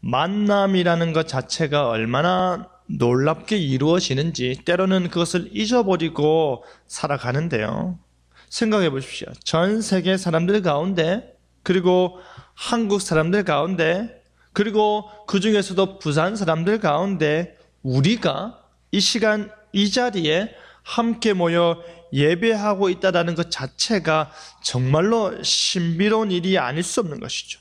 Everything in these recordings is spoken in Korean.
만남이라는 것 자체가 얼마나 놀랍게 이루어지는지 때로는 그것을 잊어버리고 살아가는데요. 생각해 보십시오. 전 세계 사람들 가운데, 그리고 한국 사람들 가운데, 그리고 그 중에서도 부산 사람들 가운데 우리가 이 시간 이 자리에 함께 모여 예배하고 있다는 것 자체가 정말로 신비로운 일이 아닐 수 없는 것이죠.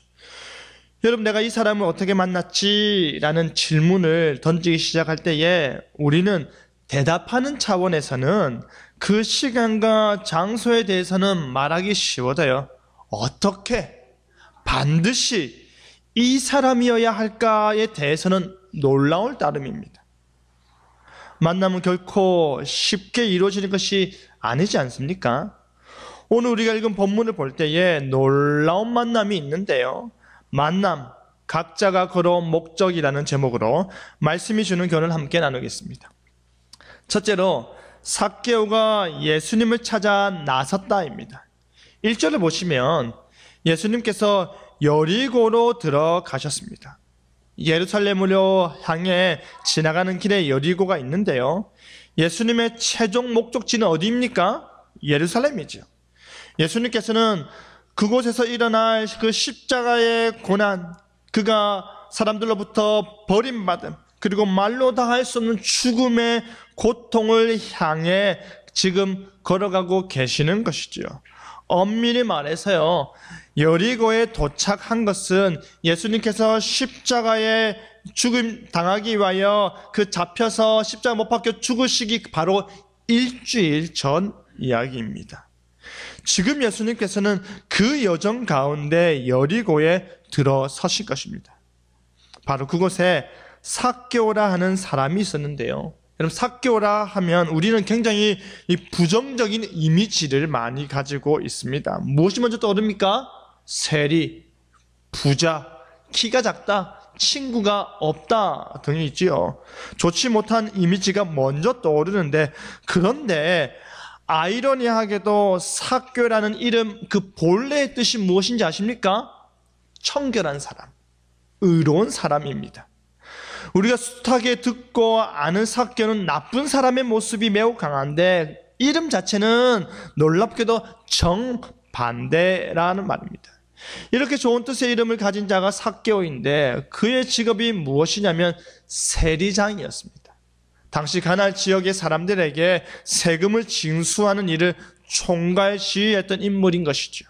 여러분, 내가 이 사람을 어떻게 만났지? 라는 질문을 던지기 시작할 때에 우리는 대답하는 차원에서는 그 시간과 장소에 대해서는 말하기 쉬워져요. 어떻게? 반드시 이 사람이어야 할까에 대해서는 놀라울 따름입니다. 만남은 결코 쉽게 이루어지는 것이 아니지 않습니까? 오늘 우리가 읽은 본문을 볼 때에 놀라운 만남이 있는데요. 만남, 각자가 걸어온 목적이라는 제목으로 말씀이 주는 교훈을 함께 나누겠습니다. 첫째로 삭개오가 예수님을 찾아 나섰다입니다. 1절을 보시면 예수님께서 여리고로 들어가셨습니다. 예루살렘으로 향해 지나가는 길에 여리고가 있는데요. 예수님의 최종 목적지는 어디입니까? 예루살렘이죠. 예수님께서는 그곳에서 일어날 그 십자가의 고난, 그가 사람들로부터 버림받음, 그리고 말로 다 할 수 없는 죽음의 고통을 향해 지금 걸어가고 계시는 것이지요. 엄밀히 말해서요, 여리고에 도착한 것은 예수님께서 십자가에 죽음 당하기 위하여 그 잡혀서 십자가 못 박혀 죽으시기 바로 일주일 전 이야기입니다. 지금 예수님께서는 그 여정 가운데 여리고에 들어서실 것입니다. 바로 그곳에 삭개오라 하는 사람이 있었는데요. 여러분, 삭개오라 하면 우리는 굉장히 부정적인 이미지를 많이 가지고 있습니다. 무엇이 먼저 떠오릅니까? 세리, 부자, 키가 작다, 친구가 없다 등이 있지요. 좋지 못한 이미지가 먼저 떠오르는데, 그런데 아이러니하게도 삭개오라는 이름, 그 본래의 뜻이 무엇인지 아십니까? 청결한 사람, 의로운 사람입니다. 우리가 숱하게 듣고 아는 삭개오는 나쁜 사람의 모습이 매우 강한데 이름 자체는 놀랍게도 정반대라는 말입니다. 이렇게 좋은 뜻의 이름을 가진 자가 삭개오인데 그의 직업이 무엇이냐면 세리장이었습니다. 당시 가나안 지역의 사람들에게 세금을 징수하는 일을 총괄 지휘했던 인물인 것이죠.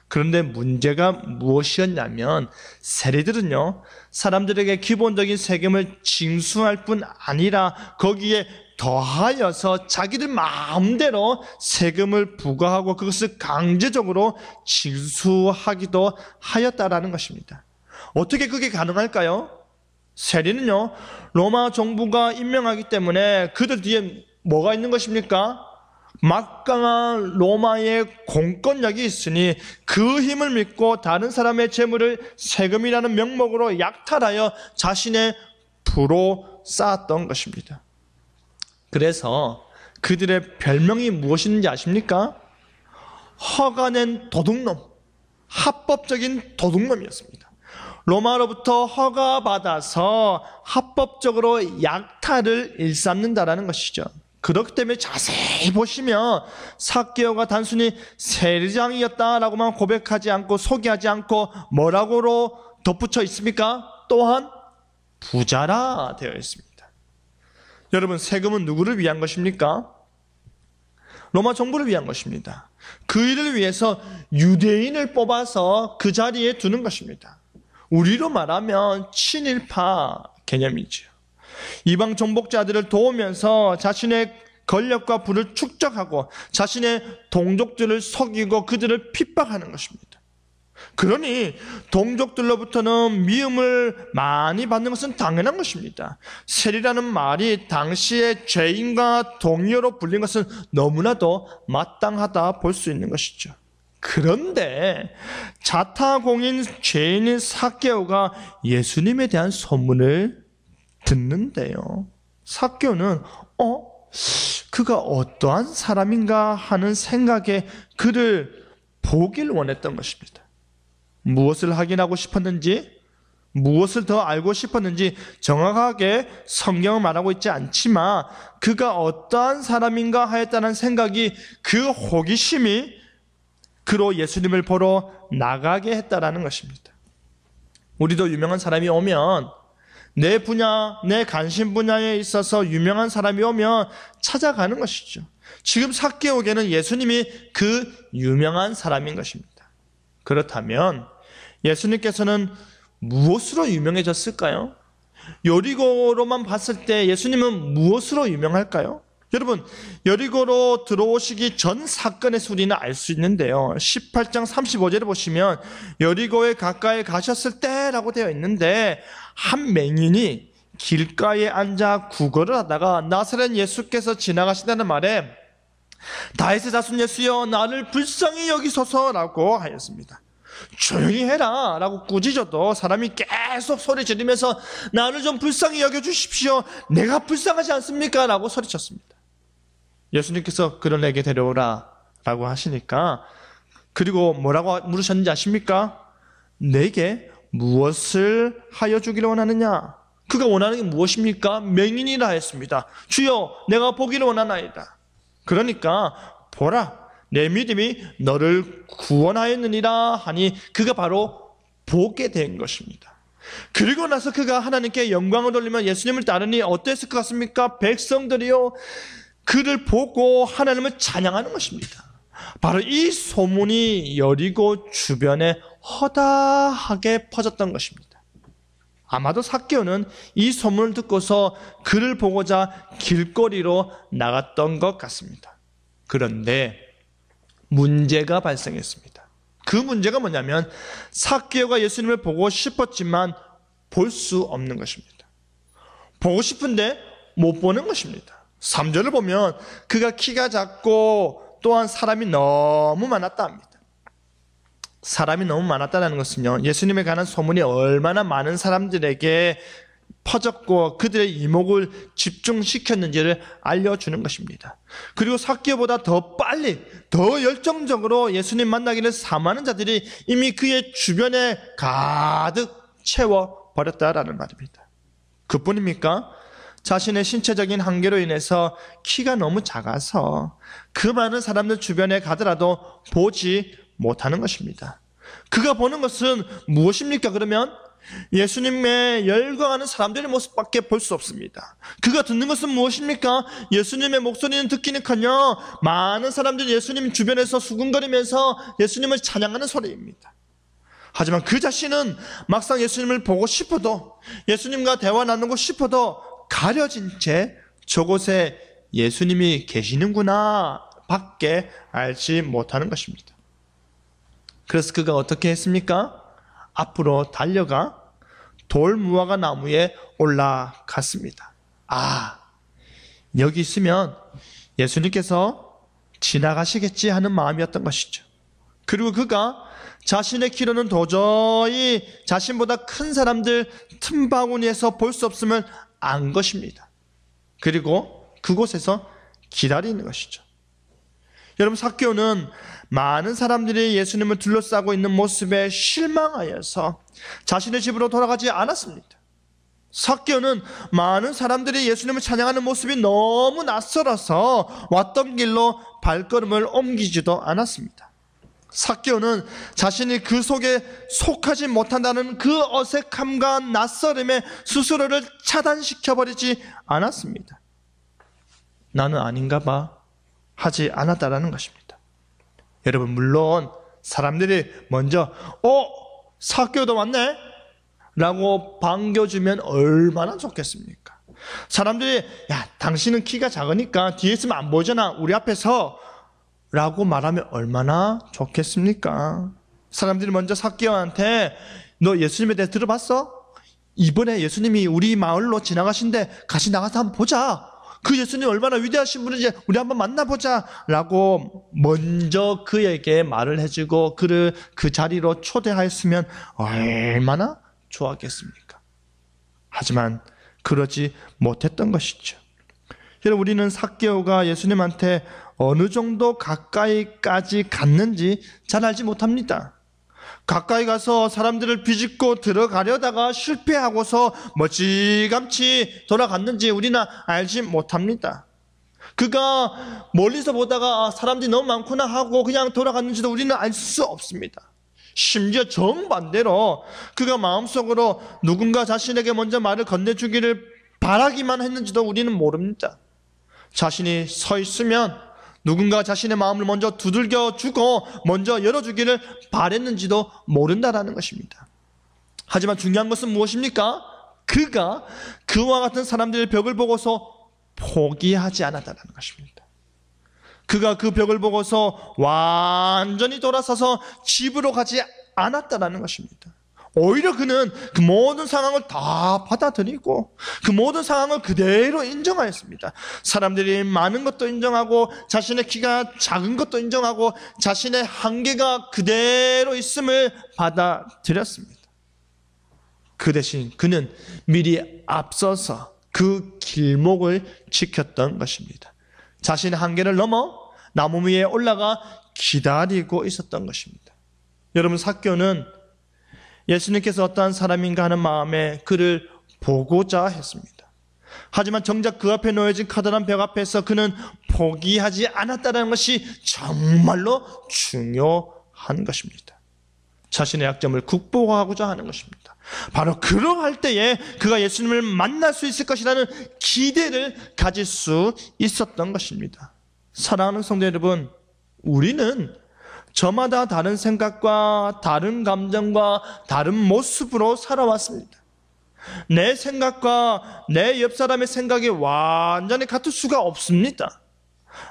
그런데 문제가 무엇이었냐면 세리들은요, 사람들에게 기본적인 세금을 징수할 뿐 아니라 거기에 더하여서 자기들 마음대로 세금을 부과하고 그것을 강제적으로 징수하기도 하였다라는 것입니다. 어떻게 그게 가능할까요? 세리는요, 로마 정부가 임명하기 때문에 그들 뒤에 뭐가 있는 것입니까? 막강한 로마의 공권력이 있으니 그 힘을 믿고 다른 사람의 재물을 세금이라는 명목으로 약탈하여 자신의 부로 쌓았던 것입니다. 그래서 그들의 별명이 무엇인지 아십니까? 허가낸 도둑놈, 합법적인 도둑놈이었습니다. 로마로부터 허가받아서 합법적으로 약탈을 일삼는다라는 것이죠. 그렇기 때문에 자세히 보시면 삭개오가 단순히 세리장이었다라고만 고백하지 않고 소개하지 않고 뭐라고로 덧붙여 있습니까? 또한 부자라 되어 있습니다. 여러분, 세금은 누구를 위한 것입니까? 로마 정부를 위한 것입니다. 그 일을 위해서 유대인을 뽑아서 그 자리에 두는 것입니다. 우리로 말하면 친일파 개념이죠. 이방 정복자들을 도우면서 자신의 권력과 부를 축적하고 자신의 동족들을 속이고 그들을 핍박하는 것입니다. 그러니 동족들로부터는 미움을 많이 받는 것은 당연한 것입니다. 세리라는 말이 당시의 죄인과 동료로 불린 것은 너무나도 마땅하다 볼 수 있는 것이죠. 그런데 자타공인 죄인인 삭개오가 예수님에 대한 소문을 듣는데요. 삭개오는 그가 어떠한 사람인가 하는 생각에 그를 보길 원했던 것입니다. 무엇을 확인하고 싶었는지 무엇을 더 알고 싶었는지 정확하게 성경은 말하고 있지 않지만 그가 어떠한 사람인가 하였다는 생각이, 그 호기심이 그로 예수님을 보러 나가게 했다라는 것입니다. 우리도 유명한 사람이 오면, 내 분야, 내 관심 분야에 있어서 유명한 사람이 오면 찾아가는 것이죠. 지금 삭개오에게는 예수님이 그 유명한 사람인 것입니다. 그렇다면 예수님께서는 무엇으로 유명해졌을까요? 여리고로만 봤을 때 예수님은 무엇으로 유명할까요? 여러분, 여리고로 들어오시기 전 사건에서 우리는 알 수 있는데요, 18장 35절에 보시면 여리고에 가까이 가셨을 때라고 되어 있는데, 한 맹인이 길가에 앉아 구걸을 하다가 나사렛 예수께서 지나가신다는 말에 다윗의 자손 예수여 나를 불쌍히 여기소서라고 하였습니다. 조용히 해라 라고 꾸짖어도 사람이 계속 소리 지르면서 나를 좀 불쌍히 여겨주십시오, 내가 불쌍하지 않습니까? 라고 소리쳤습니다. 예수님께서 그를 내게 데려오라 라고 하시니까, 그리고 뭐라고 물으셨는지 아십니까? 내게 무엇을 하여 주기를 원하느냐? 그가 원하는 게 무엇입니까? 맹인이라 했습니다. 주여 내가 보기를 원하나이다. 그러니까 보라, 내 믿음이 너를 구원하였느니라 하니 그가 바로 보게 된 것입니다. 그리고 나서 그가 하나님께 영광을 돌리며 예수님을 따르니 어땠을 것 같습니까? 백성들이요 그를 보고 하나님을 찬양하는 것입니다. 바로 이 소문이 여리고 주변에 허다하게 퍼졌던 것입니다. 아마도 삭개오는 이 소문을 듣고서 그를 보고자 길거리로 나갔던 것 같습니다. 그런데 문제가 발생했습니다. 그 문제가 뭐냐면 삭개오가 예수님을 보고 싶었지만 볼 수 없는 것입니다. 보고 싶은데 못 보는 것입니다. 3절을 보면 그가 키가 작고 또한 사람이 너무 많았다 합니다. 사람이 너무 많았다는 것은요, 예수님에 관한 소문이 얼마나 많은 사람들에게 퍼졌고 그들의 이목을 집중시켰는지를 알려주는 것입니다. 그리고 삭개오보다 더 빨리, 더 열정적으로 예수님 만나기를 사모하는 자들이 이미 그의 주변에 가득 채워버렸다라는 말입니다. 그뿐입니까? 자신의 신체적인 한계로 인해서 키가 너무 작아서 그 많은 사람들 주변에 가더라도 보지 못하는 것입니다. 그가 보는 것은 무엇입니까? 그러면 예수님의 열광하는 사람들의 모습밖에 볼 수 없습니다. 그가 듣는 것은 무엇입니까? 예수님의 목소리는 듣기는커녕 많은 사람들이 예수님 주변에서 수군거리면서 예수님을 찬양하는 소리입니다. 하지만 그 자신은 막상 예수님을 보고 싶어도, 예수님과 대화 나누고 싶어도 가려진 채 저곳에 예수님이 계시는구나 밖에 알지 못하는 것입니다. 그래서 그가 어떻게 했습니까? 앞으로 달려가 돌무화과 나무에 올라갔습니다. 여기 있으면 예수님께서 지나가시겠지 하는 마음이었던 것이죠. 그리고 그가 자신의 키로는 도저히 자신보다 큰 사람들 틈바구니에서 볼 수 없음을 안 것입니다. 그리고 그곳에서 기다리는 것이죠. 여러분, 삭개오는 많은 사람들이 예수님을 둘러싸고 있는 모습에 실망하여서 자신의 집으로 돌아가지 않았습니다. 삭개오는 많은 사람들이 예수님을 찬양하는 모습이 너무 낯설어서 왔던 길로 발걸음을 옮기지도 않았습니다. 삭개오는 자신이 그 속에 속하지 못한다는 그 어색함과 낯설음에 스스로를 차단시켜버리지 않았습니다. 나는 아닌가 봐 하지 않았다라는 것입니다. 여러분, 물론 사람들이 먼저 삭개오도 왔네? 라고 반겨주면 얼마나 좋겠습니까? 사람들이 야, 당신은 키가 작으니까 뒤에 있으면 안 보이잖아, 우리 앞에서 라고 말하면 얼마나 좋겠습니까? 사람들이 먼저 삭개오한테 너 예수님에 대해 들어봤어? 이번에 예수님이 우리 마을로 지나가신데 같이 나가서 한번 보자. 그 예수님 얼마나 위대하신 분인지 우리 한번 만나보자 라고 먼저 그에게 말을 해주고 그를 그 자리로 초대하였으면 얼마나 좋았겠습니까? 하지만 그러지 못했던 것이죠. 여러분, 우리는 삭개오가 예수님한테 어느 정도 가까이까지 갔는지 잘 알지 못합니다. 가까이 가서 사람들을 비집고 들어가려다가 실패하고서 멀찌감치 돌아갔는지 우리는 알지 못합니다. 그가 멀리서 보다가 사람들이 너무 많구나 하고 그냥 돌아갔는지도 우리는 알 수 없습니다. 심지어 정반대로 그가 마음속으로 누군가 자신에게 먼저 말을 건네주기를 바라기만 했는지도 우리는 모릅니다. 자신이 서 있으면 누군가 자신의 마음을 먼저 두들겨 주고 먼저 열어주기를 바랬는지도 모른다라는 것입니다. 하지만 중요한 것은 무엇입니까? 그가 그와 같은 사람들의 벽을 보고서 포기하지 않았다는 것입니다. 그가 그 벽을 보고서 완전히 돌아서서 집으로 가지 않았다는 것입니다. 오히려 그는 그 모든 상황을 다 받아들이고 그 모든 상황을 그대로 인정하였습니다. 사람들이 많은 것도 인정하고 자신의 키가 작은 것도 인정하고 자신의 한계가 그대로 있음을 받아들였습니다. 그 대신 그는 미리 앞서서 그 길목을 지켰던 것입니다. 자신의 한계를 넘어 나무 위에 올라가 기다리고 있었던 것입니다. 여러분, 삭개오는 예수님께서 어떠한 사람인가 하는 마음에 그를 보고자 했습니다. 하지만 정작 그 앞에 놓여진 커다란 벽 앞에서 그는 포기하지 않았다는 것이 정말로 중요한 것입니다. 자신의 약점을 극복하고자 하는 것입니다. 바로 그러할 때에 그가 예수님을 만날 수 있을 것이라는 기대를 가질 수 있었던 것입니다. 사랑하는 성도 여러분, 우리는 저마다 다른 생각과 다른 감정과 다른 모습으로 살아왔습니다. 내 생각과 내 옆 사람의 생각이 완전히 같을 수가 없습니다.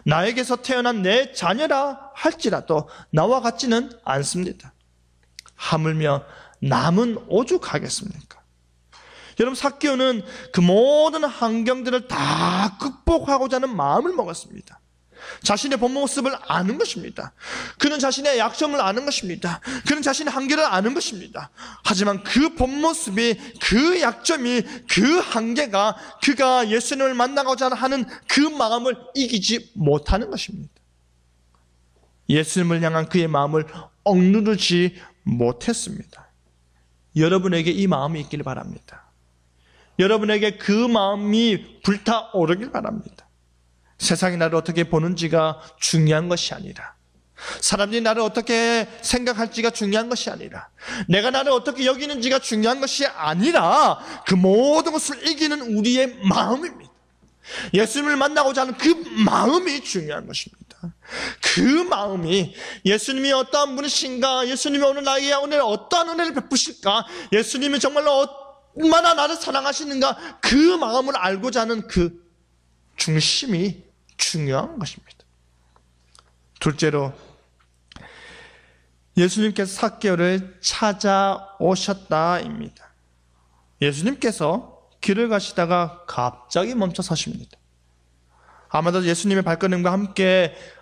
나에게서 태어난 내 자녀라 할지라도 나와 같지는 않습니다. 하물며 남은 오죽하겠습니까? 여러분, 삭개오는 그 모든 환경들을 다 극복하고자 하는 마음을 먹었습니다. 자신의 본 모습을 아는 것입니다. 그는 자신의 약점을 아는 것입니다. 그는 자신의 한계를 아는 것입니다. 하지만 그 본 모습이, 그 약점이, 그 한계가 그가 예수님을 만나고자 하는 그 마음을 이기지 못하는 것입니다. 예수님을 향한 그의 마음을 억누르지 못했습니다. 여러분에게 이 마음이 있기를 바랍니다. 여러분에게 그 마음이 불타오르길 바랍니다. 세상이 나를 어떻게 보는지가 중요한 것이 아니라, 사람들이 나를 어떻게 생각할지가 중요한 것이 아니라, 내가 나를 어떻게 여기는지가 중요한 것이 아니라 그 모든 것을 이기는 우리의 마음입니다. 예수님을 만나고자 하는 그 마음이 중요한 것입니다. 그 마음이, 예수님이 어떠한 분이신가, 예수님이 오늘 나에게 오늘 어떠한 은혜를 베푸실까, 예수님이 정말로 얼마나 나를 사랑하시는가, 그 마음을 알고자 하는 그 중심이 중요한 것입니다. 둘째로, 예수님께서 삭개오를 찾아오셨다입니다. 예수님께서 길을 가시다가 갑자기 멈춰 서십니다. 아마도 예수님의 발걸음과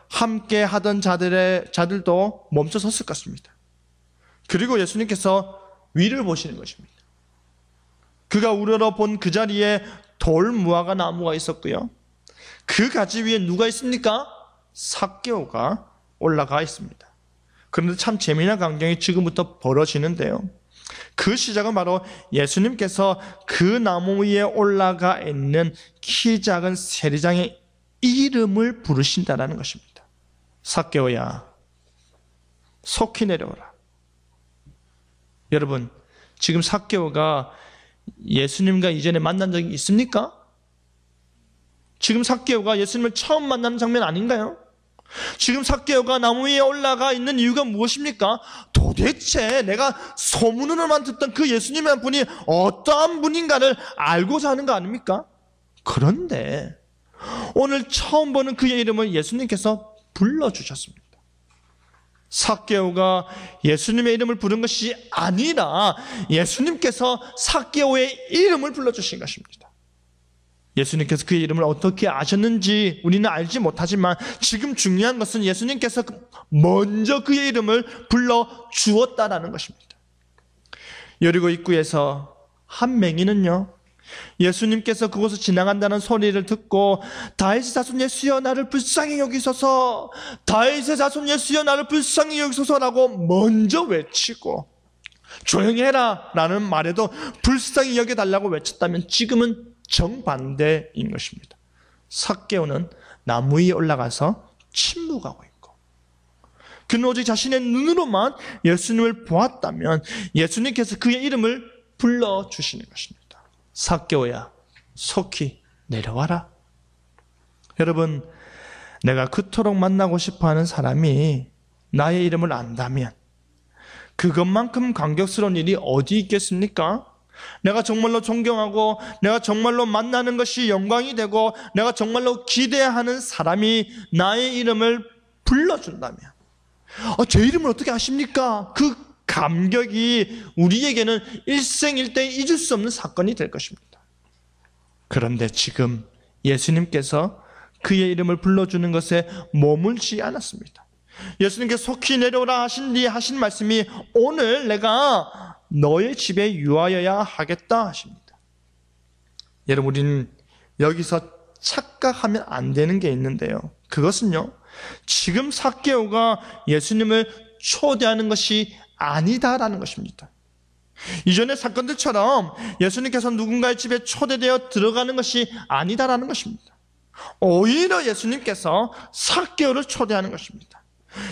함께 하던 자들도 멈춰 섰을 것입니다. 그리고 예수님께서 위를 보시는 것입니다. 그가 우러러 본 그 자리에 돌무화과 나무가 있었고요, 그 가지 위에 누가 있습니까? 삭개오가 올라가 있습니다. 그런데 참 재미난 광경이 지금부터 벌어지는데요, 그 시작은 바로 예수님께서 그 나무 위에 올라가 있는 키 작은 세리장의 이름을 부르신다는 것입니다. 삭개오야, 속히 내려오라. 여러분, 지금 삭개오가 예수님과 이전에 만난 적이 있습니까? 지금 삭개오가 예수님을 처음 만나는 장면 아닌가요? 지금 삭개오가 나무 위에 올라가 있는 이유가 무엇입니까? 도대체 내가 소문으로만 듣던 그 예수님의 분이 어떠한 분인가를 알고자 하는 거 아닙니까? 그런데 오늘 처음 보는 그의 이름을 예수님께서 불러주셨습니다. 삭개오가 예수님의 이름을 부른 것이 아니라 예수님께서 삭개오의 이름을 불러주신 것입니다. 예수님께서 그의 이름을 어떻게 아셨는지 우리는 알지 못하지만 지금 중요한 것은 예수님께서 먼저 그의 이름을 불러주었다라는 것입니다. 여리고 입구에서 한 맹인은요, 예수님께서 그곳을 지나간다는 소리를 듣고 다윗의 자손 예수여 나를 불쌍히 여기소서, 다윗의 자손 예수여 나를 불쌍히 여기소서라고 먼저 외치고 조용히 해라 라는 말에도 불쌍히 여겨달라고 외쳤다면 지금은 정반대인 것입니다. 삭개오는 나무 위에 올라가서 침묵하고 있고, 그는 오직 자신의 눈으로만 예수님을 보았다면 예수님께서 그의 이름을 불러주시는 것입니다. 삭개오야, 속히 내려와라. 여러분, 내가 그토록 만나고 싶어하는 사람이 나의 이름을 안다면 그것만큼 감격스러운 일이 어디 있겠습니까? 내가 정말로 존경하고 내가 정말로 만나는 것이 영광이 되고 내가 정말로 기대하는 사람이 나의 이름을 불러준다면 제 이름을 어떻게 아십니까? 그 감격이 우리에게는 일생일대 잊을 수 없는 사건이 될 것입니다. 그런데 지금 예수님께서 그의 이름을 불러주는 것에 머물지 않았습니다. 예수님께서 속히 내려오라 하신 뒤 하신 말씀이 오늘 내가 너의 집에 유하여야 하겠다 하십니다. 여러분, 우리는 여기서 착각하면 안 되는 게 있는데요. 그것은요, 지금 삭개오가 예수님을 초대하는 것이 아니다라는 것입니다. 이전의 사건들처럼 예수님께서 누군가의 집에 초대되어 들어가는 것이 아니다라는 것입니다. 오히려 예수님께서 삭개오를 초대하는 것입니다.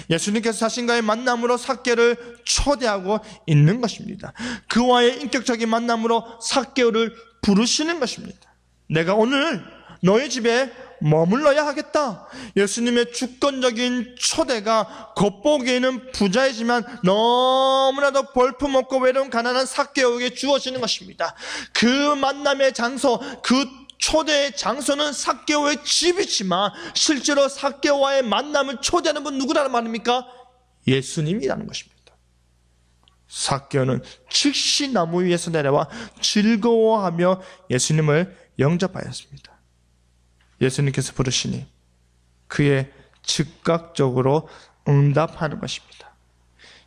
예수님께서 자신과의 만남으로 삭개오를 초대하고 있는 것입니다. 그와의 인격적인 만남으로 삭개오를 부르시는 것입니다. 내가 오늘 너의 집에 머물러야 하겠다. 예수님의 주권적인 초대가 겉보기에는 부자이지만 너무나도 볼품없고 외로운 가난한 삭개오에게 주어지는 것입니다. 그 만남의 장소, 그 초대의 장소는 삭개오의 집이지만 실제로 삭개오와의 만남을 초대하는 분 누구라는 말입니까? 예수님이라는 것입니다. 삭개오는 즉시 나무 위에서 내려와 즐거워하며 예수님을 영접하였습니다. 예수님께서 부르시니 그의 즉각적으로 응답하는 것입니다.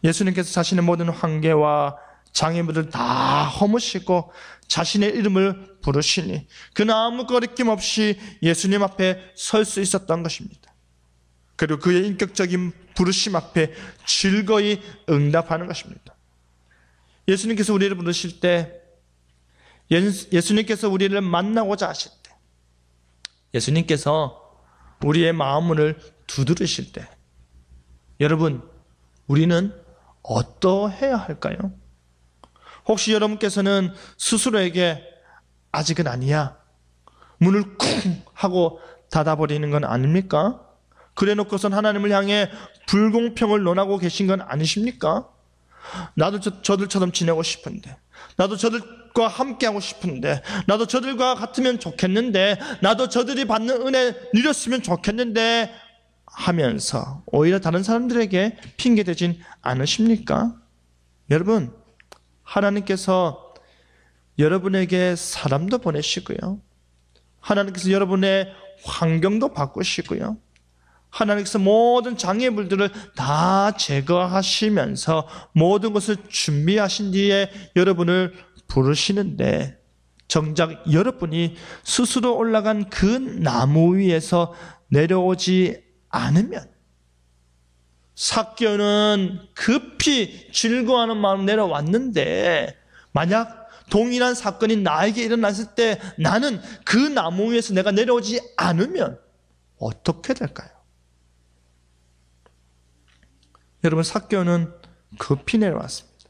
예수님께서 자신의 모든 한계와 장애물을 다 허무시고 자신의 이름을 부르시니 그는 아무 거리낌 없이 예수님 앞에 설 수 있었던 것입니다. 그리고 그의 인격적인 부르심 앞에 즐거이 응답하는 것입니다. 예수님께서 우리를 부르실 때, 예수님께서 우리를 만나고자 하실 때, 예수님께서 우리의 마음을 두드리실 때, 여러분, 우리는 어떠해야 할까요? 혹시 여러분께서는 스스로에게 아직은 아니야, 문을 쿵 하고 닫아버리는 건 아닙니까? 그래 놓고선 하나님을 향해 불공평을 논하고 계신 건 아니십니까? 나도 저들처럼 지내고 싶은데, 나도 저들과 함께하고 싶은데, 나도 저들과 같으면 좋겠는데, 나도 저들이 받는 은혜 누렸으면 좋겠는데 하면서 오히려 다른 사람들에게 핑계대진 않으십니까? 여러분, 하나님께서 여러분에게 사람도 보내시고요, 하나님께서 여러분의 환경도 바꾸시고요, 하나님께서 모든 장애물들을 다 제거하시면서 모든 것을 준비하신 뒤에 여러분을 부르시는데, 정작 여러분이 스스로 올라간 그 나무 위에서 내려오지 않으면, 삭개오는 급히 즐거워하는 마음 내려왔는데 만약 동일한 사건이 나에게 일어났을 때 나는 그 나무 위에서 내가 내려오지 않으면 어떻게 될까요? 여러분, 삭개오는 급히 내려왔습니다.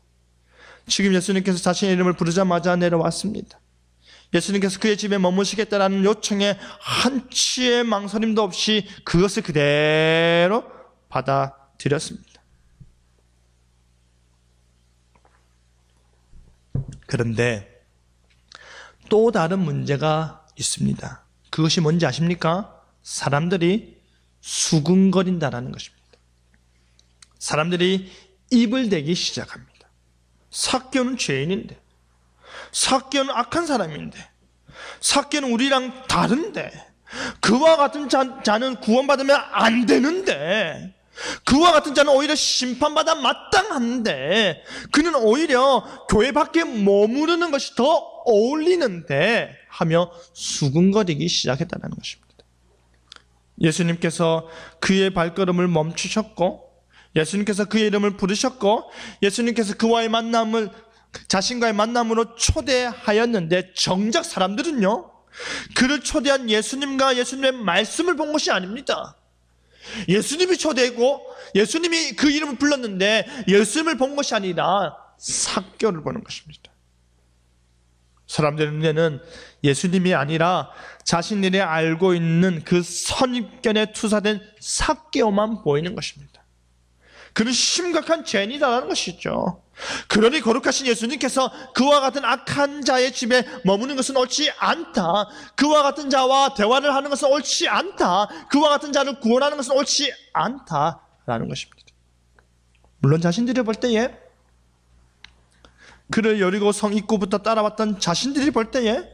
지금 예수님께서 자신의 이름을 부르자마자 내려왔습니다. 예수님께서 그의 집에 머무시겠다라는 요청에 한치의 망설임도 없이 그것을 그대로 받아들였습니다. 그런데 또 다른 문제가 있습니다. 그것이 뭔지 아십니까? 사람들이 수군거린다라는 것입니다. 사람들이 입을 대기 시작합니다. 삭개오는 죄인인데, 삭개오는 악한 사람인데, 삭개오는 우리랑 다른데, 그와 같은 자는 구원받으면 안 되는데, 그와 같은 자는 오히려 심판받아 마땅한데 그는 오히려 교회 밖에 머무르는 것이 더 어울리는데 하며 수군거리기 시작했다는 것입니다. 예수님께서 그의 발걸음을 멈추셨고, 예수님께서 그의 이름을 부르셨고, 예수님께서 그와의 만남을 자신과의 만남으로 초대하였는데 정작 사람들은요, 그를 초대한 예수님과 예수님의 말씀을 본 것이 아닙니다. 예수님이 초대했고 예수님이 그 이름을 불렀는데 예수님을 본 것이 아니라 삭개오를 보는 것입니다. 사람들의 눈에는 예수님이 아니라 자신들이 알고 있는 그 선입견에 투사된 삭개오만 보이는 것입니다. 그는 심각한 죄인이라는 것이죠. 그러니 거룩하신 예수님께서 그와 같은 악한 자의 집에 머무는 것은 옳지 않다. 그와 같은 자와 대화를 하는 것은 옳지 않다. 그와 같은 자를 구원하는 것은 옳지 않다라는 것입니다. 물론 자신들이 볼 때에, 그를 여리고 성 입구부터 따라왔던 자신들이 볼 때에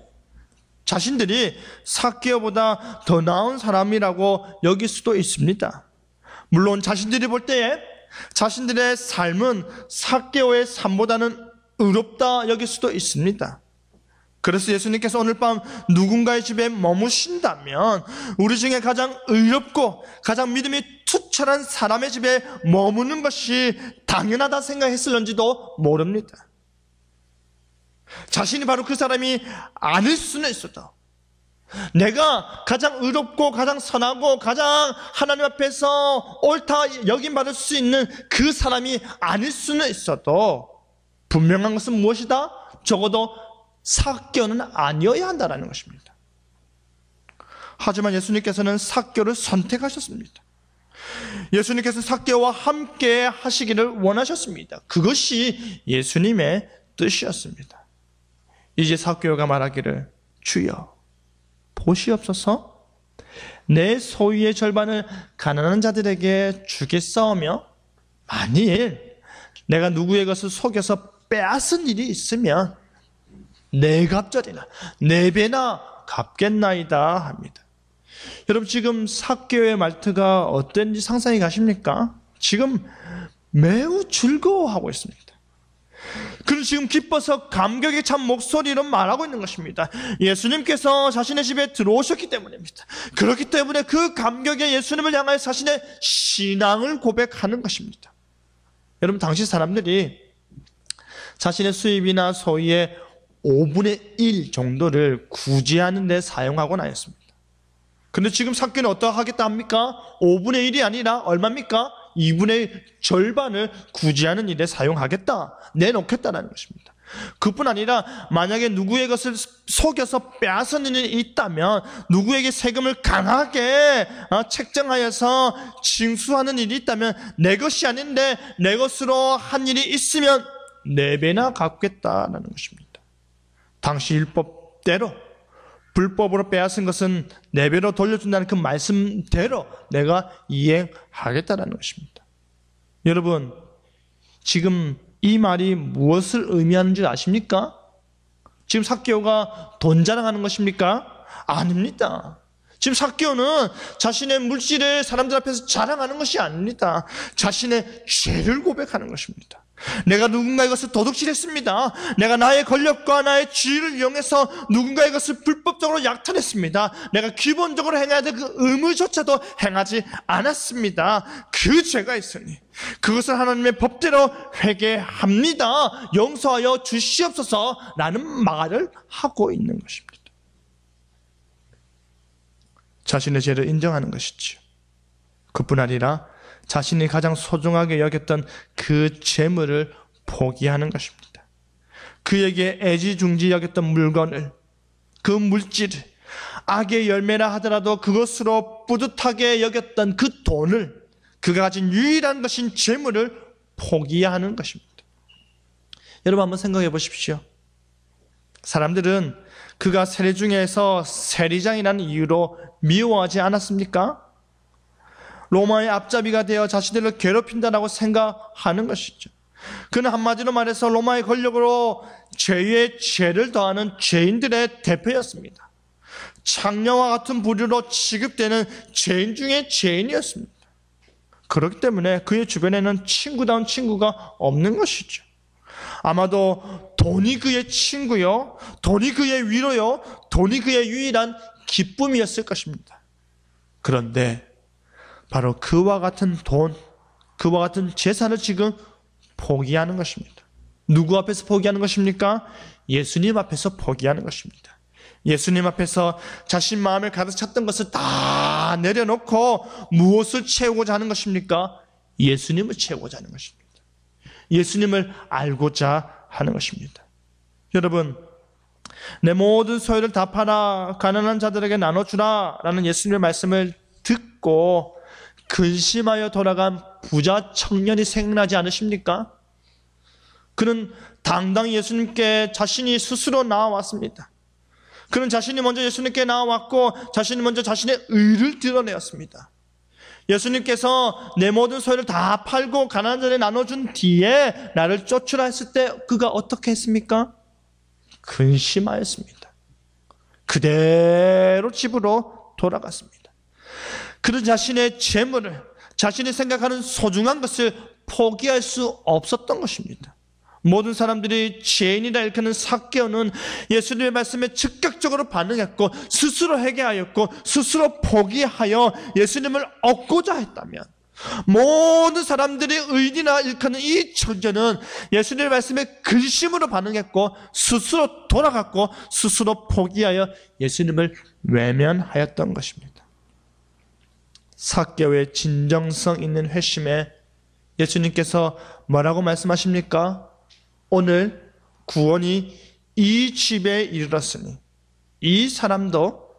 자신들이 삭개오보다 더 나은 사람이라고 여길 수도 있습니다. 물론 자신들이 볼 때에 자신들의 삶은 삭개오의 삶보다는 의롭다 여길 수도 있습니다. 그래서 예수님께서 오늘 밤 누군가의 집에 머무신다면 우리 중에 가장 의롭고 가장 믿음이 투철한 사람의 집에 머무는 것이 당연하다 생각했을런지도 모릅니다. 자신이 바로 그 사람이 아닐 수는 있어도, 내가 가장 의롭고 가장 선하고 가장 하나님 앞에서 옳다 여김받을 수 있는 그 사람이 아닐 수는 있어도 분명한 것은 무엇이다? 적어도 삭개오는 아니어야 한다는 것입니다. 하지만 예수님께서는 삭개오를 선택하셨습니다. 예수님께서 삭개오와 함께 하시기를 원하셨습니다. 그것이 예수님의 뜻이었습니다. 이제 삭개오가 말하기를, 주여 보시옵소서, 내 소유의 절반을 가난한 자들에게 주겠사오며 만일 내가 누구의 것을 속여서 빼앗은 일이 있으면 네 갑절이나 네 배나 갚겠나이다 합니다. 여러분, 지금 삭개오의 말투가 어떤지 상상이 가십니까? 지금 매우 즐거워하고 있습니다. 그는 지금 기뻐서 감격에 찬 목소리로 말하고 있는 것입니다. 예수님께서 자신의 집에 들어오셨기 때문입니다. 그렇기 때문에 그 감격에 예수님을 향하여 자신의 신앙을 고백하는 것입니다. 여러분, 당시 사람들이 자신의 수입이나 소유의 5분의 1 정도를 구제하는 데 사용하곤 하였습니다. 그런데 지금 삭개오는 어떠하겠다 합니까? 5분의 1이 아니라 얼마입니까? 2분의 절반을 구제하는 일에 사용하겠다, 내놓겠다는 것입니다. 그뿐 아니라 만약에 누구의 것을 속여서 빼앗은 일이 있다면 누구에게 세금을 강하게 책정하여서 징수하는 일이 있다면 내 것이 아닌데 내 것으로 한 일이 있으면 4배나 갚겠다는 것입니다. 당시 율법대로 불법으로 빼앗은 것은 4배로 돌려준다는 그 말씀대로 내가 이행하겠다는 것입니다. 여러분, 지금 이 말이 무엇을 의미하는 줄 아십니까? 지금 삭개오가 돈 자랑하는 것입니까? 아닙니다. 지금 삭개오는 자신의 물질을 사람들 앞에서 자랑하는 것이 아닙니다. 자신의 죄를 고백하는 것입니다. 내가 누군가의 것을 도둑질했습니다. 내가 나의 권력과 나의 지위를 이용해서 누군가의 것을 불법적으로 약탈했습니다. 내가 기본적으로 행해야 될 그 의무조차도 행하지 않았습니다. 그 죄가 있으니 그것을 하나님의 법대로 회개합니다. 용서하여 주시옵소서 라는 말을 하고 있는 것입니다. 자신의 죄를 인정하는 것이지요. 그뿐 아니라 자신이 가장 소중하게 여겼던 그 재물을 포기하는 것입니다. 그에게 애지중지 여겼던 물건을, 그 물질을 악의 열매라 하더라도 그것으로 뿌듯하게 여겼던 그 돈을, 그가 가진 유일한 것인 재물을 포기하는 것입니다. 여러분, 한번 생각해 보십시오. 사람들은 그가 세리 중에서 세리장이라는 이유로 미워하지 않았습니까? 로마의 앞잡이가 되어 자신들을 괴롭힌다라고 생각하는 것이죠. 그는 한마디로 말해서 로마의 권력으로 죄의 죄를 더하는 죄인들의 대표였습니다. 창녀와 같은 부류로 취급되는 죄인 중에 죄인이었습니다. 그렇기 때문에 그의 주변에는 친구다운 친구가 없는 것이죠. 아마도 돈이 그의 친구요, 돈이 그의 위로요, 돈이 그의 유일한 기쁨이었을 것입니다. 그런데 바로 그와 같은 돈, 그와 같은 재산을 지금 포기하는 것입니다. 누구 앞에서 포기하는 것입니까? 예수님 앞에서 포기하는 것입니다. 예수님 앞에서 자신 마음에 가득 찼던 것을 다 내려놓고 무엇을 채우고자 하는 것입니까? 예수님을 채우고자 하는 것입니다. 예수님을 알고자 하는 것입니다. 여러분, 내 모든 소유를 다 팔아 가난한 자들에게 나눠주라 라는 예수님의 말씀을 듣고 근심하여 돌아간 부자 청년이 생각나지 않으십니까? 그는 당당히 예수님께 자신이 스스로 나와왔습니다. 그는 자신이 먼저 예수님께 나와왔고 자신이 먼저 자신의 의를 드러내었습니다. 예수님께서 내 모든 소유를 다 팔고 가난한 자들에게 나눠준 뒤에 나를 쫓으라 했을 때 그가 어떻게 했습니까? 근심하였습니다. 그대로 집으로 돌아갔습니다. 그는 자신의 재물을, 자신이 생각하는 소중한 것을 포기할 수 없었던 것입니다. 모든 사람들이 죄인이라 일컫는 삭개오는 예수님의 말씀에 즉각적으로 반응했고 스스로 회개하였고 스스로 포기하여 예수님을 얻고자 했다면, 모든 사람들이 의인이라 일컫는 이 청년은 예수님의 말씀에 근심으로 반응했고 스스로 돌아갔고 스스로 포기하여 예수님을 외면하였던 것입니다. 삭개오의 진정성 있는 회심에 예수님께서 뭐라고 말씀하십니까? 오늘 구원이 이 집에 이르렀으니 이 사람도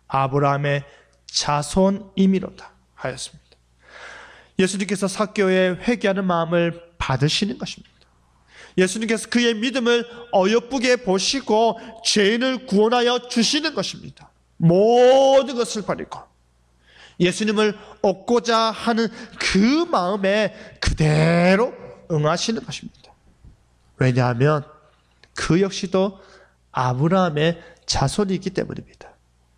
아브라함의 자손이미로다 하였습니다. 예수님께서 삭개오의 회개하는 마음을 받으시는 것입니다. 예수님께서 그의 믿음을 어여쁘게 보시고 죄인을 구원하여 주시는 것입니다. 모든 것을 버리고 예수님을 얻고자 하는 그 마음에 그대로 응하시는 것입니다. 왜냐하면 그 역시도 아브라함의 자손이기 때문입니다.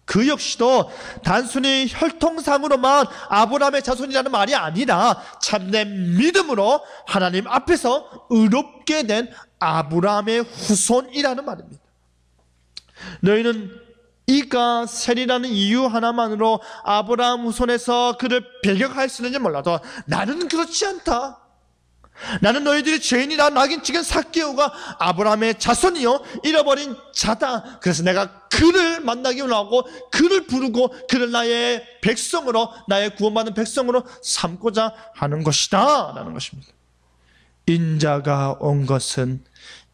그 역시도 단순히 혈통상으로만 아브라함의 자손이라는 말이 아니라 참된 믿음으로 하나님 앞에서 의롭게 된 아브라함의 후손이라는 말입니다. 너희는 이가 셀이라는 이유 하나만으로 아브라함 후손에서 그를 배격할 수 있는지 몰라도 나는 그렇지 않다. 나는 너희들이 죄인이라 낙인 찍은 삭개오가 아브라함의 자손이요 잃어버린 자다. 그래서 내가 그를 만나기 원하고 그를 부르고 그를 나의 백성으로, 나의 구원받은 백성으로 삼고자 하는 것이다 라는 것입니다. 인자가 온 것은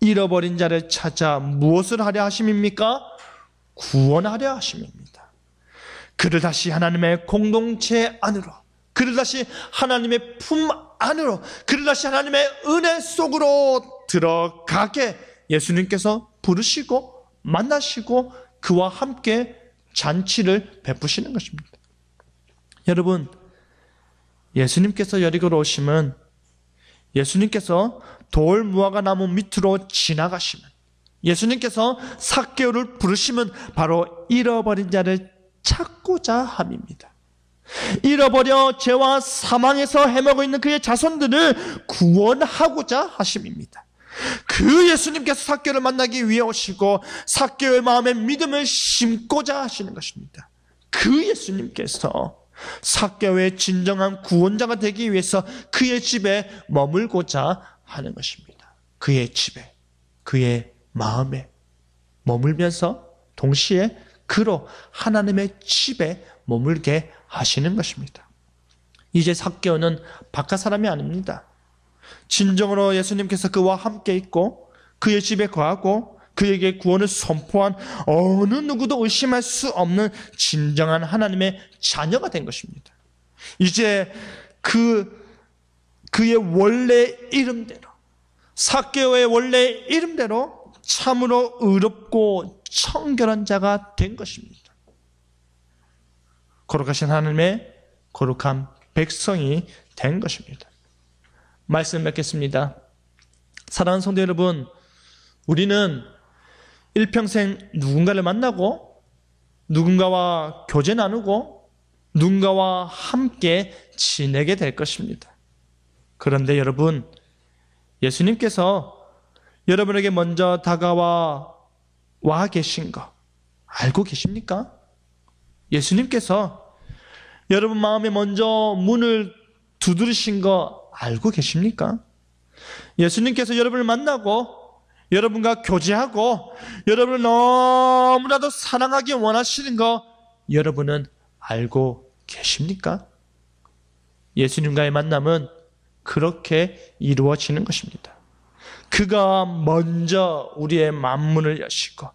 잃어버린 자를 찾아 무엇을 하려 하심입니까? 구원하려 하심입니다. 그를 다시 하나님의 공동체 안으로, 그를 다시 하나님의 품 안으로, 그를 다시 하나님의 은혜 속으로 들어가게 예수님께서 부르시고 만나시고 그와 함께 잔치를 베푸시는 것입니다. 여러분, 예수님께서 여리고로 오시면, 예수님께서 돌 무화과 나무 밑으로 지나가시면, 예수님께서 삭개오를 부르시면 바로 잃어버린 자를 찾고자 함입니다. 잃어버려 죄와 사망에서 헤매고 있는 그의 자손들을 구원하고자 하심입니다. 그 예수님께서 삭개오를 만나기 위해 오시고 삭개오의 마음에 믿음을 심고자 하시는 것입니다. 그 예수님께서 삭개오의 진정한 구원자가 되기 위해서 그의 집에 머물고자 하는 것입니다. 그의 집에, 그의 마음에 머물면서 동시에 그로 하나님의 집에 머물게 하시는 것입니다. 이제 삭개오는 바깥 사람이 아닙니다. 진정으로 예수님께서 그와 함께 있고 그의 집에 거하고 그에게 구원을 선포한 어느 누구도 의심할 수 없는 진정한 하나님의 자녀가 된 것입니다. 이제 그의 원래 이름대로, 삭개오의 원래 이름대로 참으로 의롭고 청결한 자가 된 것입니다. 거룩하신 하나님의 거룩한 백성이 된 것입니다. 말씀 맺겠습니다. 사랑하는 성도 여러분, 우리는 일평생 누군가를 만나고 누군가와 교제 나누고 누군가와 함께 지내게 될 것입니다. 그런데 여러분, 예수님께서 여러분에게 먼저 다가와 계신 거 알고 계십니까? 예수님께서 여러분 마음에 먼저 문을 두드리신 거 알고 계십니까? 예수님께서 여러분을 만나고 여러분과 교제하고 여러분을 너무나도 사랑하기 원하시는 거 여러분은 알고 계십니까? 예수님과의 만남은 그렇게 이루어지는 것입니다. 그가 먼저 우리의 만문을 여시고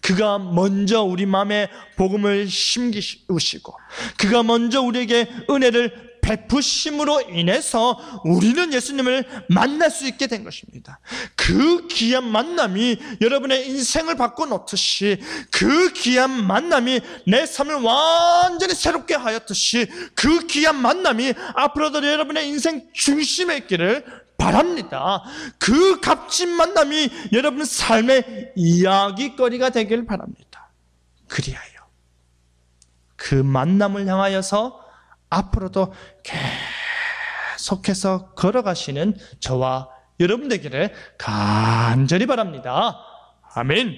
그가 먼저 우리 마음에 복음을 심기시고 그가 먼저 우리에게 은혜를 베푸심으로 인해서 우리는 예수님을 만날 수 있게 된 것입니다. 그 귀한 만남이 여러분의 인생을 바꿔놓듯이 그 귀한 만남이 내 삶을 완전히 새롭게 하였듯이 그 귀한 만남이 앞으로도 여러분의 인생 중심에 있기를 바랍니다. 그 값진 만남이 여러분 삶의 이야기거리가 되길 바랍니다. 그리하여 그 만남을 향하여서 앞으로도 계속해서 걸어가시는 저와 여러분 되기를 간절히 바랍니다. 아멘.